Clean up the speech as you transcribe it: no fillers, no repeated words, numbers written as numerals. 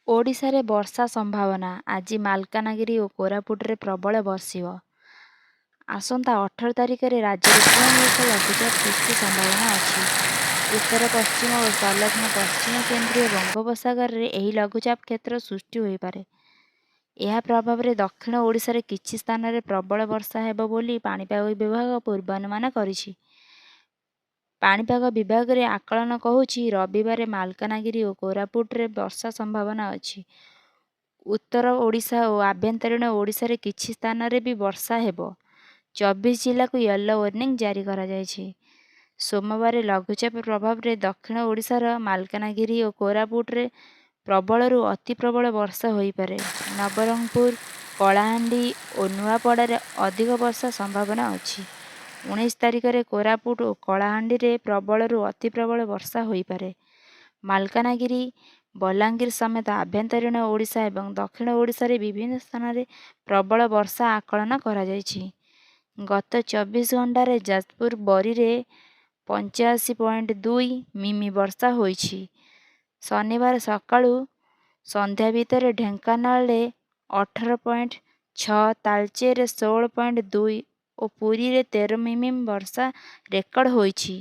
ଓଡ଼ିଶାରେ ବର୍ଷା ସମ୍ଭାବନା। ଆଜି ମାଲକାନଗିରି ଓ କୋରାପୁଟରେ ପ୍ରବଳ ବର୍ଷିବ। ଆସନ୍ତା 18 ତାରିଖରେ ରାଜ୍ୟରେ ପୁଣି ଏକ ଲଘୁଚାପ ସୃଷ୍ଟି ସମ୍ଭାବନା ଅଛି। ଉତ୍ତର ପଶ୍ଚିମ ଓ ସଂଲଗ୍ନ ପଶ୍ଚିମ କେନ୍ଦ୍ରୀୟ ବଙ୍ଗୋପସାଗରରେ ଏହି ଲଘୁଚାପ କ୍ଷେତ୍ର ସୃଷ୍ଟି ହୋଇପାରେ। ଏହା ପ୍ରଭାବରେ ଦକ୍ଷିଣ ଓଡ଼ିଶାରେ କିଛି ସ୍ଥାନରେ ପ୍ରବଳ ବର୍ଷା ହେବ ବୋଲି ପାଣିପାଗ ବିଭାଗ ପୂର୍ବାନୁମାନ କରିଛି। ପାଣିପାଗ ବିଭାଗରେ ଆକଳନ କହୁଛି ରବିବାର ମାଲକାନଗିରି ଓ କୋରାପୁଟରେ ବର୍ଷା ସମ୍ଭାବନା ଅଛି। ଉତ୍ତର ଓଡ଼ିଶା ଓ ଆଭ୍ୟନ୍ତରୀଣ ଓଡ଼ିଶାରେ କିଛି ସ୍ଥାନରେ ବି ବର୍ଷା ହେବ। 24 ଜିଲ୍ଲାକୁ ୟେଲୋ ୱାର୍ଣ୍ଣିଂ ଜାରି କରାଯାଇଛି। ସୋମବାର ଲଘୁଚାପ ପ୍ରଭାବରେ ଦକ୍ଷିଣ ଓଡ଼ିଶାର ମାଲକାନଗିରି ଓ କୋରାପୁଟରେ ପ୍ରବଳରୁ ଅତି ପ୍ରବଳ ବର୍ଷା ହୋଇପାରେ। ନବରଙ୍ଗପୁର, କଳାହାଣ୍ଡି ଓ ନୂଆପଡ଼ାରେ ଅଧିକ ବର୍ଷା ସମ୍ଭାବନା ଅଛି। 19 ତାରିଖରେ କୋରାପୁଟ ଓ କଳାହାଣ୍ଡିରେ ପ୍ରବଳରୁ ଅତି ପ୍ରବଳ ବର୍ଷା ହୋଇପାରେ। ମାଲକାନଗିରି, ବଲାଙ୍ଗୀର ସମେତ ଆଭ୍ୟନ୍ତରୀଣ ଓଡ଼ିଶା ଏବଂ ଦକ୍ଷିଣ ଓଡ଼ିଶାରେ ବିଭିନ୍ନ ସ୍ଥାନରେ ପ୍ରବଳ ବର୍ଷା ଆକଳନ କରାଯାଇଛି। ଗତ 24 ଘଣ୍ଟାରେ ଯାଜପୁର ବରୀରେ 85.2 ମିମି ବର୍ଷା ହୋଇଛି। ଶନିବାର ସକାଳୁ ସନ୍ଧ୍ୟା ଭିତରେ ଢେଙ୍କାନାଳରେ 18.6, ତାଳଚେରରେ 16.2 ଓ ପୁରୀରେ 13 ମିମି ବର୍ଷା ରେକର୍ଡ ହୋଇଛି।